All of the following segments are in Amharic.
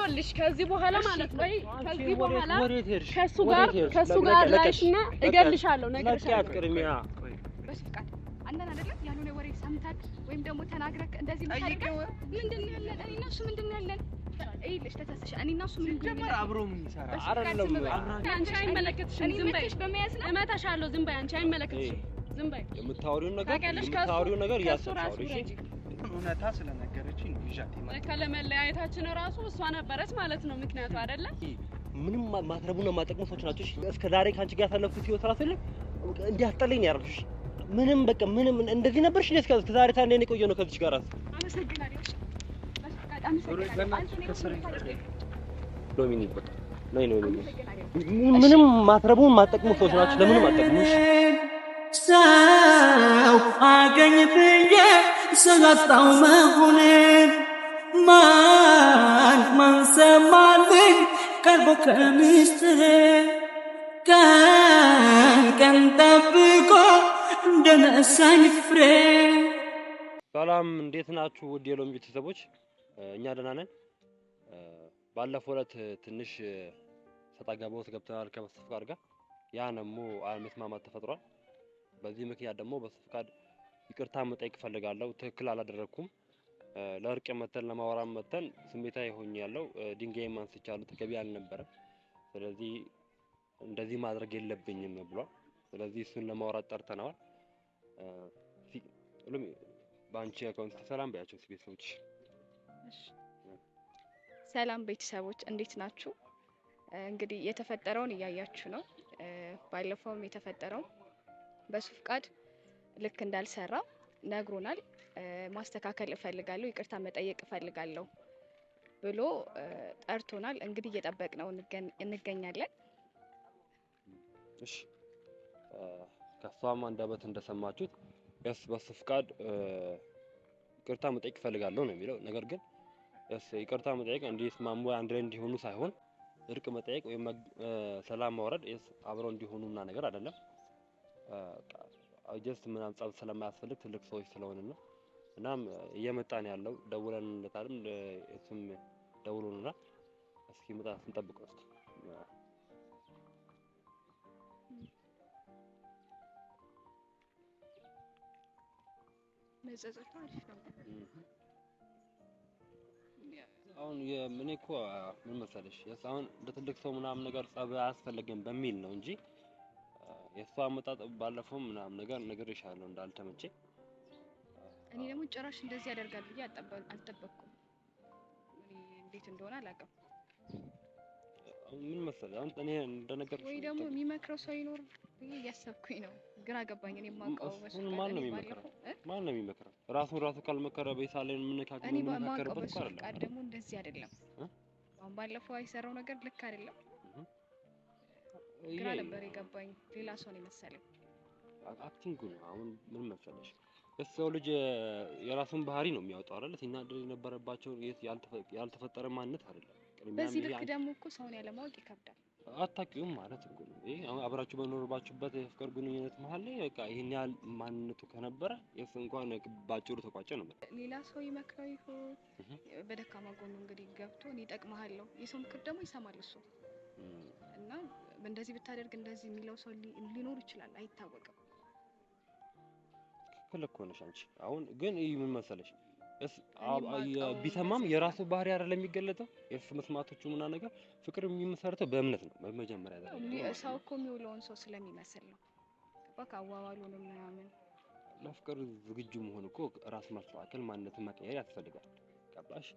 ይኸውልሽ ከዚህ በኋላ ማለት ነው ከዚህ በኋላ ከሱ ጋር ላይሽና እገልሻለሁ ነግሬሻለሁ በስፍቃድ አንተን አይደለም ያልሆነ ወሬ ሰምተክ ወይም ደግሞ ተናግረክ እንደዚህ ምታደርገው ምንድነው ያለን እኔና እሱ ምንድነው ያለን እይልሽ ተተሰሽ እኔና እሱ ምንድነው አብሮ ምን ይሰራ አይደለም አንቺ አይመለከትሽም ዝም በይ እመታሻለሁ ዝም በይ አንቺ አይመለከትሽም ዝም በይ የምታወሪው ነገር ያሰፋውሽ እውነታ ስለነገረችኝ ነው ይዣት ማለት ለከለመለያየታችን ራሱ እሷ ነበረች ማለት ነው ምክንያቱ አይደለ ምንም ማትረቡና ማጠቅሙ ሰዎች ናቸው እስከ ዛሬ ካንቺ ጋር ያሳለፍኩት ህይወት ራሱ እንዲያስጠላኝ ያርኩሽ ምንም በቃ ምንም እንደዚህ ነበርሽ እስከ ዛሬ ታኔ ነው ቆየው ነው ከዚህ ጋር ራሱ አመሰግናለሁ ዶሚኒክ በቃ ነው ምንም ማትረቡን ማጠቅሙ ሰዎች ናቸው ለምንም አጠቅሙሽ ሰው አገኝ ብዬ ሰላጣው መሆኔ ማን ሰማልኝ ቀርቦ ከሚስትሬ ቀን ጠብቆ እንደነሳኝ ፍሬ ሰላም እንዴት ናችሁ ውድ የሎሚ ቤተሰቦች እኛ ደህና ነን ባለፈው ዕለት ትንሽ ሰጣጋባው ተገብተናል ከበስፍቃድ ጋር ያ ነሞ አልመስማማት ተፈጥሯል በዚህ ምክንያት ደግሞ በስፍቃድ ይቅርታ መጠየቅ ፈልጋለሁ ትክክል አላደረኩም ለርቅ መተን ለማወራም መተን ስሜታዊ ሆኛለሁ ድንጋይ ማንስቻለሁ ተገቢ አልነበረም ስለዚህ እንደዚህ ማድረግ የለብኝም ብሏል ስለዚህ እሱን ለማውራት ጠርተናል ሎሚ ባንቺ አካውንት ሰላም ባያቸው ቤተሰቦች ሰላም ቤተሰቦች እንዴት ናችሁ እንግዲህ የተፈጠረውን ያያችሁ ነው ባለፈውም የተፈጠረው በስፍቃድ ልክ እንዳልሰራ ነግሮናል ማስተካከል እፈልጋለሁ ይቅርታ መጠየቅ እፈልጋለሁ ብሎ ጠርቶናል እንግዲህ እየጠበቅነው እንገኛለን እሺ ከሷም አንደበት እንደሰማችሁት በስፍቃድ ይቅርታ መጠየቅ እፈልጋለሁ ነው የሚለው ነገር ግን ይቅርታ መጠየቅ እንዲስማሙ አንድ ላይ እንዲሆኑ ሳይሆን እርቅ መጠየቅ ወይ ሰላም ማውረድ አብረው እንዲሆኑና ነገር አይደለም ጀስት ምን አንጻር ስለማያስፈልግ ትልቅ ሰዎች ስለሆነ ነው እናም እየመጣን ያለው ደውለንለታልም እሱም ደውሎና እስኪ መጣ እንጠብቀው እስኪ መጸጸቱ አሪፍ ነው አሁን የምንኮ ምን መሰለሽ አሁን ለትልቅ ሰው ምናምን ነገር ጸብ አያስፈልግም በሚል ነው እንጂ የሷ አመጣጥ ባለፈው ምናምን ነገርሻለሁ እንዳልተመቼ እኔ ደግሞ ጭራሽ እንደዚህ ያደርጋል ብዬ አልጠበቅኩም እንዴት እንደሆነ አላውቅም ምን መሰለሽ አሁን እኔ እንደነገርኩሽ ወይ ደግሞ የሚመክረው ሰው ይኖር ብዬ እያሰብኩኝ ነው ግራ ገባኝ እኔ ማውቀው ማን ነው የሚመክረው ራሱ ካልመከረ በይሳለን ምንካከለ ምንመከረበት እኮ አይደለም ቃል ደግሞ እንደዚህ አይደለም አሁን ባለፈው አይሰራው ነገር ልክ አይደለም ግራ ነበር የገባኝ ሌላ ሰው ነው መሰለኝ አክቲንግ ነው አሁን ምን መሰለሽ የሰው ልጅ የራሱን ባህሪ ነው የሚያወጣው አይደል ሲናደር የነበረባቸው ያልተፈጠረ ማንነት አይደለም በዚህ ልክ ደግሞ እኮ ሰውን ያለማወቅ ይከብዳል አታውቂውም ማለት እኮ ነው ይሄ አብራችሁ በኖርባችሁበት የፍቅር ግንኙነት መሃል ላይ በቃ ይሄን ያህል ማንነቱ ከነበረ የሱ እንኳን ባጭሩ ተቋጨ ነው ሌላ ሰው ይመክረው ይሁን በደካማ ጎኑ እንግዲህ ገብቶ እኔ እጠቅምሃለሁ የሰው ምክር ደግሞ ይሰማል እሱ እና እንደዚህ ብታደርግ እንደዚህ የሚለው ሰው ሊኖር ይችላል አይታወቅም ከለኮ ነሽ አንቺ አሁን ግን ይሄ ምን መሰለሽ ቢሰማም የራሱ ባህሪ አይደለም የሚገለጠው የሱ መስማቶቹ ምና ነገር ፍቅር የሚመሰረተው በእምነት ነው በመጀመሪያ ደረጃ ሰው እኮ የሚውለውን ሰው ስለሚመስል ነው በቃ አዋዋሉ ነው ምናምን ለፍቅር ዝግጁ መሆን እኮ ራስ ማስተካከል ማንነትን መቀየር ያስፈልጋል ገባሽ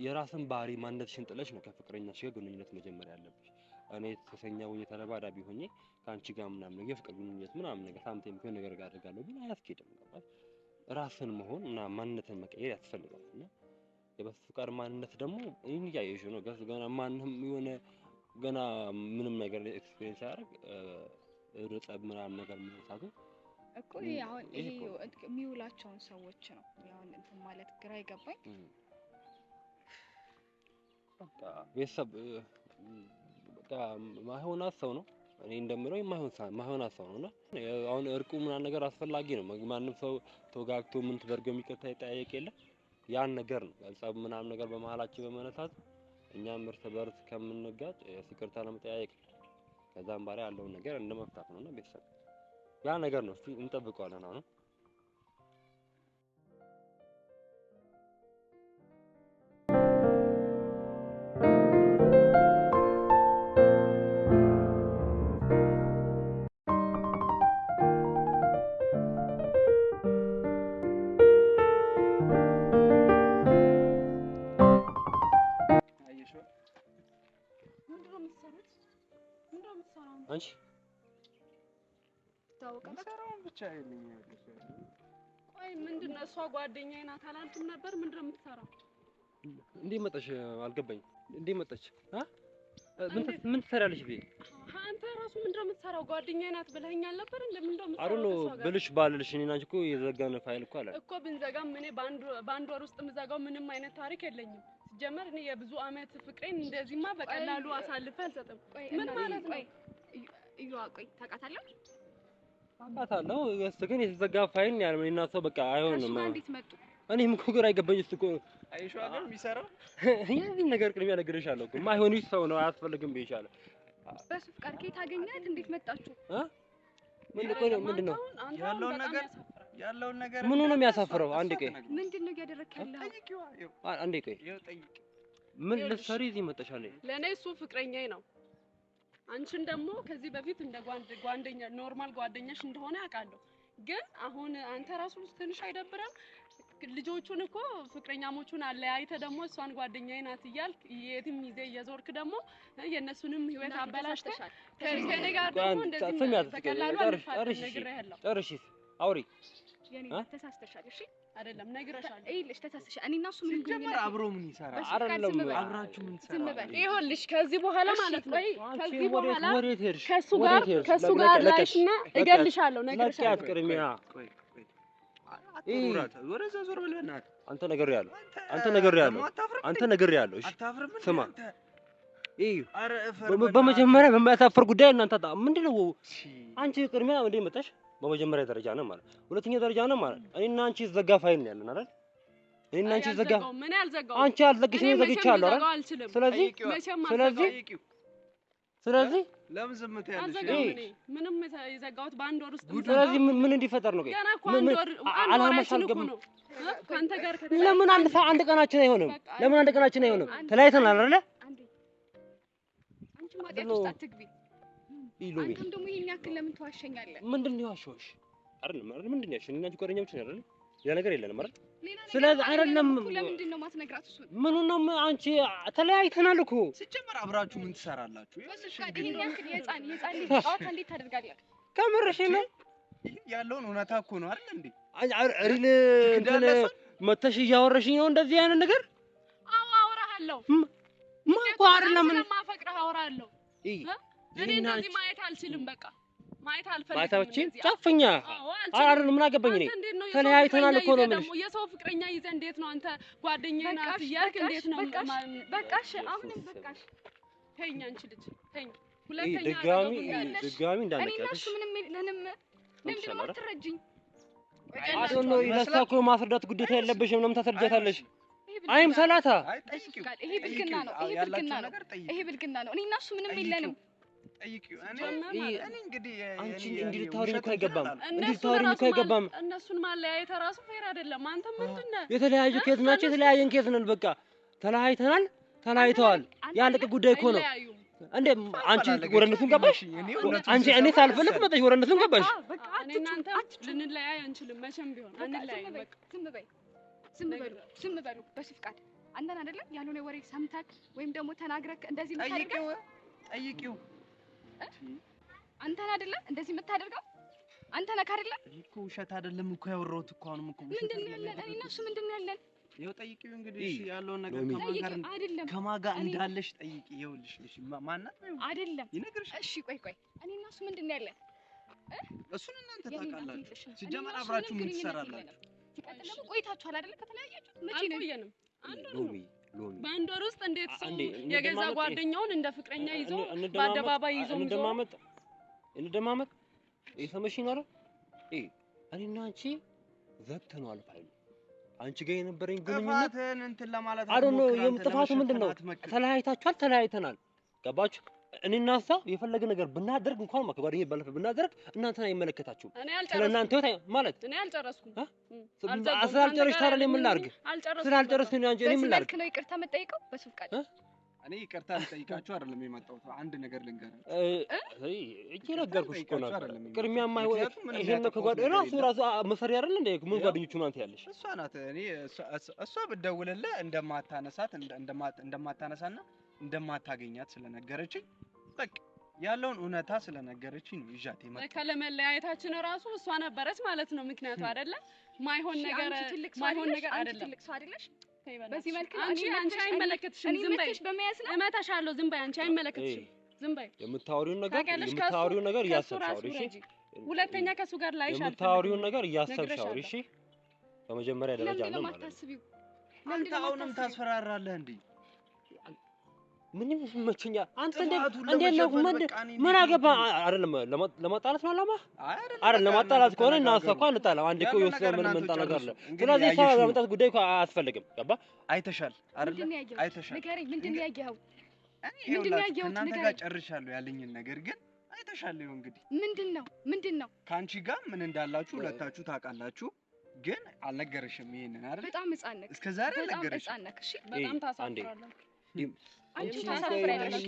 የራስን ባህሪ ማንነትሽን ጥለሽ ነው ከፍቅረኛሽ ጋር ግንኙነት መጀመሪያ ያለብሽ እኔ ተሰኛው የተለባዳቢ ሆኜ ካንቺ ጋር ምናምን የፍቅር ግንኙነት ምናምን ነገር ሳምንቴም ከሆነ ነገር ጋር አደርጋለሁ ግን አያስኬድም ገባሽ ራስን መሆን እና ማንነትን መቀየር ያስፈልጋል እና የበስፍቃድ ማንነት ደግሞ ይሄን ያየሽ ነው ገና ማንንም የሆነ ገና ምንም ነገር ኤክስፒሪየንስ ያደርግ ርጸብ ምናምን ነገር ምንሳቱ እኮ አሁን ይሄ የሚውላቸውን ሰዎች ነው ያው እንትን ማለት ግራ ይገባኝ በቃ ቤተሰብ በቃ ማይሆን ሰው ነው እኔ እንደምለው ማይሆን ሰው ነውና አሁን እርቁ ምናምን ነገር አስፈላጊ ነው ማንንም ሰው ተወጋግቶ ምን ተደርጎ የሚቀጣ ይጠያየቅ የለ ያን ነገር ነው ጸብ ምናምን ነገር በመሃላችን በመነሳት እኛም እርስ በርስ ከምንጋጭ ይቅርታ ለመጠያየቅ ከዛም በኋላ ያለውን ነገር እንደመፍታት ነውና ቤተሰብ ያ ነገር ነው። እስቲ እንጠብቀዋለን አሁን አንቺ ታውቃለህ ብቻ አይልኝ ቆይ ምንድነው እሷ ጓደኛዬ ናት አላልኩም ነበር ምንድነው የምትሰራው እንዴ መጣሽ አልገባኝ እንዴ መጣች ምን ትሰራለሽ ቤ አንተ ራሱ ምንድነው የምትሰራው ጓደኛዬ ናት ብለኸኛል ነበር እንደምንድነው የምትሰራው አሩን ብልሽ ባልልሽ እኔና አንቺ እኮ የዘጋነ ፋይል እኮ አለ እኮ ብንዘጋም እኔ ባንድ ወር ውስጥ ምዘጋው ምንም አይነት ታሪክ የለኝም ሲጀመር እኔ የብዙ አመት ፍቅሬን እንደዚህማ በቀላሉ አሳልፈ አልሰጥም ምን ማለት ነው እዩ ቆይ ታውቃታለህ አውቃታለሁ እሱ ግን የተዘጋ ፋይል ነው ያለው እና ሰው በቃ አይሆንም እንዴት መጡ እኔም እኮ ግራ አይገባኝ እሱ እኮ አይሹ አይደል የሚሰራው ይሄን ነገር ቅድሚያ ነግሬሻለሁ እኮ ማይሆን ሰው ነው አያስፈልግም ብዬሻለሁ በሱ ፍቃድ ከየት አገኛት እንዴት መጣችሁ ምንድነው ያለውን ነገር ምኑ ነው የሚያሳፍረው አንዴ ቆይ ምንድነው እያደረክ ያለው አንዴ ቆይ ምን ልትሰሪ እዚህ መጣሻል ለኔ እሱ ፍቅረኛዬ ነው አንቺን ደግሞ ከዚህ በፊት እንደ ጓደኛ ኖርማል ጓደኛሽ እንደሆነ አውቃለሁ ግን አሁን አንተ ራሱ ትንሽ አይደብረም ልጆቹን እኮ ፍቅረኛሞቹን አለያይተ ደግሞ እሷን ጓደኛዬ ናት እያልክ የትም ይዘ እየዞርክ ደግሞ የነሱንም ህይወት አበላሽተሻል ከኔ ጋር ደግሞ እንደዚህ በቀላሉ ጨርሺ አውሪ የኔ ተሳስተሻል እሺ አይደለም ነግረሻል ይልሽ ተሳስተሻል እኔ እና እሱ ምን ጀመር አብሮ ምን ይሰራል አይደለም አብራችሁ ምን ትሰራላችሁ ይኸውልሽ ከዚህ በኋላ ማለት ነው ከዚህ በኋላ ከሱ ጋር ላይሽና እገልሻለሁ ነግረሻል ቅድሚያ ወረዛ ዞር በልበናት አንተ ነገር ያለው እሺ ስማ በመጀመሪያ በማያሳፍር ጉዳይ እናንተ ምንድነው አንቺ ቅድሚያ እንዴ መጣሽ በመጀመሪያ ደረጃ ነው ማለት ሁለተኛ ደረጃ ነው ማለት እኔና አንቺ ዘጋ ፋይል ነው ያለን አይደል እኔና አንቺ ዘጋ ምን ያልዘጋው አንቺ አልዘግሽ ነው ዘግቻለሁ አይደል ስለዚህ ለምን ዝም ትያለሽ ምንም የዘጋሁት በአንድ ወር ውስጥ ስለዚህ ምን እንዲፈጠር ነው አላማሽ አልገባም ካንተ ጋር ለምን አንድ ቀናችን አይሆንም ተለያይተናል አይደል አንቺ ማጥያት ውስጥ አትግቢ አንተም ደግሞ ይሄን ያክል ለምን ተዋሸኛለህ ምንድነው ያዋሸሽ አይደል ምንድነው ያሸኝ እናንቺ ጓደኛሞች ነን አይደል ያ ነገር የለንም አይደል ስለዚህ አይደለም ለምንድን ነው ማትነግራት እሱ ምን ነው አንቺ ተለያይተናል እኮ ሲጀመር አብራችሁ ምን ትሰራላችሁ ይሄን ያክል የጻን ልጅ ጨዋታ እንዴት ታደርጋለህ ከምርሽ ነው ያለውን እውነታ እኮ ነው አይደል እንዴ ሪል እንትን መተሽ እያወራሽኝ ነው እንደዚህ አይነት ነገር አወራሃለሁ ማቆ አይደለም ማፈቅረህ አወራሃለሁ እኔ እንደዚህ ማየት አልችልም በቃ ማየት አልፈልግም ማየታችን ጨፍኛ አይደል ምን አገባኝ እኔ ተለያይተናል እኮ ነው የምልሽ የሰው ፍቅረኛ ይዘህ እንዴት ነው አንተ ጓደኛዬ ናት እያልክ እንዴት ነው በቃሽ አሁንም በቃሽ ተኝ አንቺ ልጅ ተኝ ሁለተኛ ድጋሚ እንዳነካሽ እኔ እሱ ምንም ለምንድን ነው አትረጅኝ አዶኖ ይለሳኮ ማስረዳት ግዴታ የለብሽም ለምን ታስረጃታለሽ አይም ሰላታ ይሄ ብልግና ነው እኔ እና እሱ ምንም የለንም ጠይቂው እኔ እንግዲህ አንቺ እንድታወሪኝ እኮ አይገባም እነሱን ማለያየት ራሱ ፌር አይደለም አንተ ምንድነው የተለያዩ ኬዝ ናቸው የተለያየን ኬዝ ነን በቃ ተለያይተዋል ያለቀ ጉዳይ እኮ ነው እንዴ አንቺ ወደ እነሱን ገባሽ አንቺ እኔ ሳልፈልግ መጣሽ ወደ እነሱን ገባሽ እኔ እናንተ ልንለያይ አንችልም መቼም ቢሆን አንለያይም በቃ ዝም በሉ በሱ ፍቃድ አንተን አይደለም ያልሆነ ወሬ ሰምተህ ወይም ደግሞ ተናግረህ እንደዚህ የምታደርገው ጠይቂው አንተን አይደለም እንደዚህ የምታደርገው አንተ ነህ አይደለ እኮ ውሸት አይደለም እኮ ያወራሁት እኮ አሁንም እኮ ምንድነው ያለን እኔ እና እሱ ምንድነው ያለን ይኸው ጠይቂው እንግዲህ እሺ ያለውን ነገር ከማን ጋር እንዳለሽ ጠይቂ ይኸውልሽ እሺ ማናት ነው አይደለም ይነግርሽ እሺ ቆይ እኔ እና እሱ ምንድነው ያለን እሱን እናንተ ታውቃላችሁ ሲጀመር አብራችሁ ምን ትሰራላችሁ ሲቀጥል ደግሞ ቆይታችኋል አይደል ከተለያያችሁ መቼ ነው ቆየንም አንዱ በአንድ ወር ውስጥ እንዴት ሰው የገዛ ጓደኛውን እንደ ፍቅረኛ ይዞ በአደባባይ ይዞ እንደማመጥ እየሰማሽኝ ነው አይደል እኔና አንቺ ዘግተናል ፋይሉ አንቺ ጋር የነበረኝ ግንኙነት ጥፋትን እንትን ለማለት አይደለም ጥፋቱ ምንድነው ተለያይተናል ገባችሁ እኔና እሷ የፈለገ ነገር ብናደርግ እንኳን ማከባሪኝ ባለፈ ብናደርግ እናንተን አይመለከታችሁም ስለናንተ ማለት እኔ አልጨረስኩም አልጨረስኩ ታረለ ምን ላድርግ ስላልጨረስኩ ነው አንቺ እኔ ምን ላድርግ ነው ይቅርታ መጠየቀው በስፍቃድ እኔ ይቅርታ ልጠይቃችሁ አይደለም የመጣሁት አንድ ነገር ልንገር እቺ ነገርኩሽ እኮ ነው ቅድሚያ ማይሆን ይሄን ነው ከጓደኛው ራሱ መሰሪ አይደል እንዴ ምን ጓደኞቹ ነው አንተ ያለሽ እሷ ናት እኔ እሷ ብደውልልህ እንደማታነሳና እንደማታገኛት ስለነገረችኝ በቃ ያለውን እውነታ ስለነገረችኝ ነው ይዣት የመጣሁት ከለመለያየታችን ራሱ እሷ ነበረች ማለት ነው ምክንያቱ አይደለ ማይሆን ነገር አይደለም ትልቅ ሰው አይደለሽ በዚህ መልኩ አንቺ አይመለከትሽም ዝም በይ እመታሻለሁ ዝም በይ አንቺ አይመለከትሽም ዝም በይ የምታወሪውን ነገር እያሰብሻው እሺ ሁለተኛ ከሱ ጋር ላይሽ የምታወሪውን ነገር እያሰብሻው እሺ በመጀመሪያ ደረጃ ነው ማለት አንተ አሁንም ታስፈራራለህ እንዴ ምንም ይመችኛ አንተ እንዴ ነው ምን አገባ አይደለም ለማጣላት ነው አላማ አይደለም ለማጣላት ከሆነ እና አሳኳ እንጣላ አንዴ እኮ ይወስደው ምን ነገር አለ ስለዚህ ሰው ለማጣላት ጉዳይ እኮ አያስፈልግም ገባ አይተሻል አይደለም አይተሻል ንገረኝ ምንድነው ያየኸው ምንድነው ያየኸው እናንተ ጋር ጨርሻለሁ ያለኝን ነገር ግን አይተሻል ይሁን እንግዲህ ምንድነው ካንቺ ጋር ምን እንዳላችሁ ሁለታችሁ ታውቃላችሁ ግን አልነገረሽም ይሄንን አይደል በጣም ህፃን ነህ እስከዛሬ አልነገረሽም ህፃን ነህ እሺ በጣም ታሳፍራለህ አንቺ ታሳፍራለሽ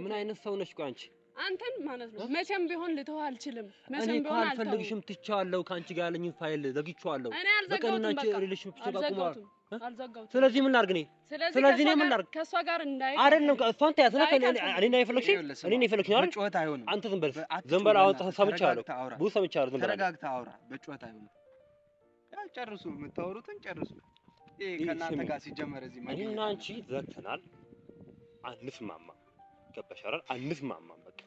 ምን አይነት ሰው ነሽ ቆይ አንቺ አንተን ማለት ነው መቼም ቢሆን ልተው አልችልም መቼም ቢሆን አልፈልግሽም ትቻለሁ ካንቺ ጋር ያለኝ ፋይል ዘግቼዋለሁ በቀናች ሪሌሽንሺፕ ተቋቁሟል ስለዚህ ምን ላድርግ ነኝ ስለዚህ ምን ላድርግ ከሷ ጋር እንዳይ አይደለም እሷን ተያዝና እኔ አይፈልግሽኝ አይደል ጩኸት አይሆንም አንተ ዝም በል አሁን ሰምቻለሁ ብዙ ሰምቻለሁ ዝም በል ተረጋግተህ አውራ በጩኸት አይሆንም ያ ጨርሱ የምታወሩትን ጨርሱ ከናንተ ጋር ሲጀመር እዚህ ማለት እኔና አንቺ ዘግተናል አንስማማ ገባሽ አይደል አንስማማ በቃ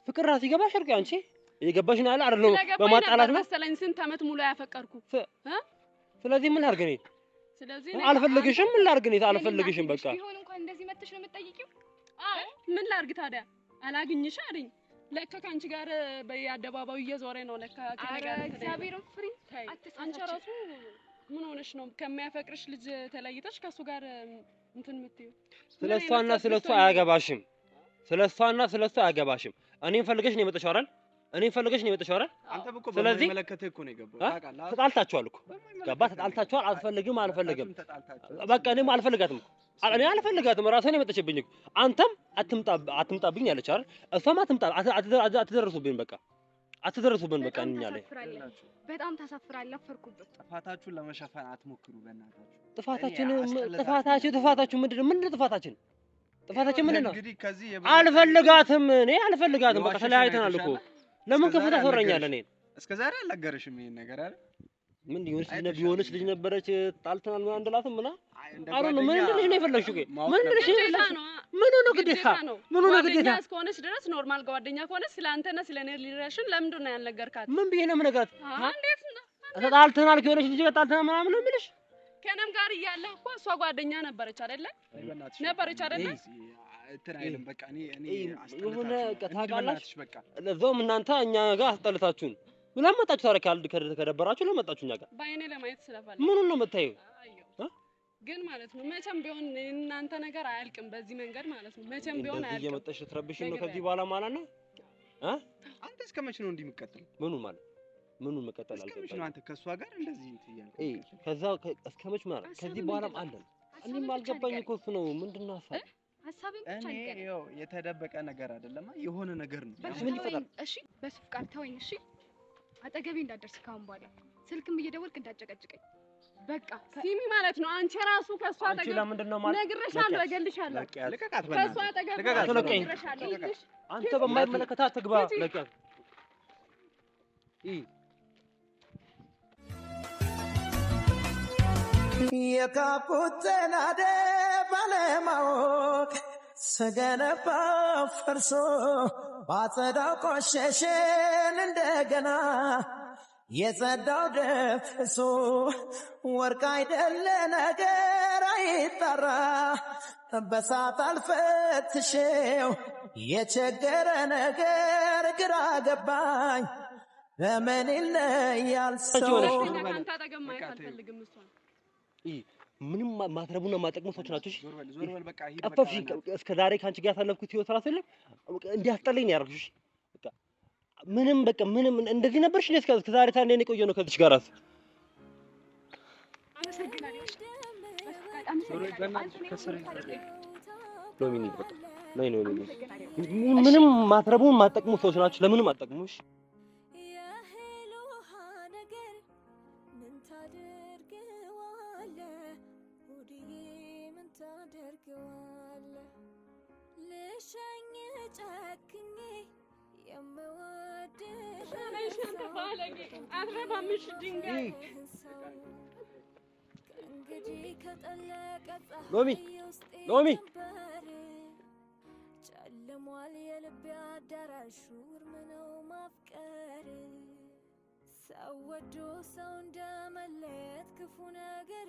ፍቅር ራስ ይገባሽ እርቅ አንቺ እየገባሽ ነው አይደል በማጣላት ነው መሰለኝ ስንት አመት ሙሉ ያፈቀርኩ ስለዚህ ምን ላድርግ እኔ ስለዚህ አልፈልግሽም ምን ላድርግ እኔ አልፈልግሽም በቃ ቢሆን እንኳን እንደዚህ መጥተሽ ነው የምትጠይቂው ምን ላድርግ ታዲያ አላግኝሽ አይደል ለካ ካንቺ ጋር በየአደባባዩ እየዞረ ነው ለካ ከነገር እግዚአብሔርን ፍሪ አንቺ ራሱ ምን ሆነሽ ነው ከሚያፈቅርሽ ልጅ ተለይተሽ ከሱ ጋር እንትን የምትይው ስለሷና ስለሷ አያገባሽም ስለሷ አያገባሽም እኔን ፈልገሽ ነው የመጣሽው አይደል እኔን ፈልገሽ ነው የመጣሽው አይደል አንተ እኮ በመለከትህ እኮ ነው የገባው ታውቃለህ ተጣልታችኋል እኮ ገባ ተጣልታችኋል አልፈልግም በቃ እኔም አልፈልጋትም እኔ አልፈልጋትም ራሷ ነው የመጣችብኝ አንተም አትምጣብኝ ያለች አይደል እሷም አትደርሱብኝ በቃ በቃ እኛ ላይ በጣም ታሳፍራለህ አፈርኩበት ጥፋታችሁን ለመሸፈን አትሞክሩ በእናታችሁ ጥፋታችሁ ምንድነው ጥፋታችን ምንድነው አልፈልጋትም በቃ ተለያይተናል እኮ ለምን ከፍታ ታወራኛለህ እኔን እስከዛሬ አልነገረሽም ይሄን ነገር አይደል ምን ቢሆንስ ልጅ ነበረች ጣልተናል ምን አንደላትም ምና አሁን ምን እንደልሽ ነው የፈለግሽው ምን እንደልሽ ምን ሆነ ግዴታ እስከሆነች ድረስ ኖርማል ጓደኛ ከሆነ ስለአንተና ስለኔ ሪሌሽን ለምንድን ነው ያልነገርካት ምን ብዬሽ ነው የምነግራት እንዴት ተጣልተናል ከሆነች ልጅ ጋር ጣልተናል ምናምን ነው የምልሽ ከነም ጋር እያለህ እኮ እሷ ጓደኛ ነበረች አይደለ እንትን አይልም በቃ እኔ የሆነ ታውቃላችሁ በቃ ለዛውም እናንተ እኛ ጋር አስጠልታችሁን ለመጣችሁ ታሪክ ከደበራችሁ ለመጣችሁ እኛ ጋር ባይኔ ለማየት ስለፈለኩ ምኑን ነው የምታየው ግን ማለት ነው መቼም ቢሆን እናንተ ነገር አያልቅም በዚህ መንገድ ማለት ነው መቼም ቢሆን አያልቅም እየመጣሽ ትረብሽኝ ነው ከዚህ በኋላ ማለት ነው አንተ እስከመቼ ነው እንዲህ የምትቀጥለው ምኑን መቀጠል አልገባኝ እስከመቼ ነው አንተ ከሷ ጋር እንደዚህ ትያለህ ከዛ እስከመቼ ማለት ከዚህ በኋላም አለን እኔም አልገባኝ እኮ እሱ ነው ምንድነው ሐሳብን ብቻ ይቀር ያው የተደበቀ ነገር አይደለም የሆነ ነገር ነው እሺ በስፍቃድ ተወኝ እሺ አጠገቤ እንዳትደርስ ካሁን በኋላ ስልክም እየደወልክ እንዳጨቀጭቀኝ በቃ ሲሚ ማለት ነው አንቺ ራሱ ከሷ አጠገብ ነግሬሻለሁ እገልሻለሁ ለቀቃት ከሷ አጠገብ ነግሬሻለሁ አንተ በማይመለከታት ትግባ ለቀቅ የካፑተናደ ባለማወቅ ስገነባ ፈርሶ ባጸዳው ቆሸሸን እንደገና የጸዳው ደፍሶ ወርቅ አይደለ ነገር አይጣራ በሳት አልፈትሼው የቸገረ ነገር ግራ ገባኝ ለምን ይለያል ሰው ካንተ አጠገብ ማየት አልፈልግም እሷን ምንም ማትረቡና ማጠቅሙ ሰዎች ናቸው ዞር በል በቃ ሂድ በቃ እስከ ዛሬ ካንቺ ጋር ያሳለፍኩት ህይወት ራስ አይደለም እንዲያስጠላኝ ነው ያደረግሽ በቃ ምንም እንደዚህ ነበርሽ እስከ ዛሬ ታንዴ ነው ቆየው ነው ከዚህ ጋር ራስ ሎሚኒ በቃ ነይ ምንም ማትረቡን ማጠቅሙ ሰዎች ናቸው ለምንም አጠቅሙሽ ሎሚ ጨልሟል የልቤ አዳራሽ ውርምነው ማፍቀር ሰው ወዶ ሰው እንደመለየት ክፉ ነገር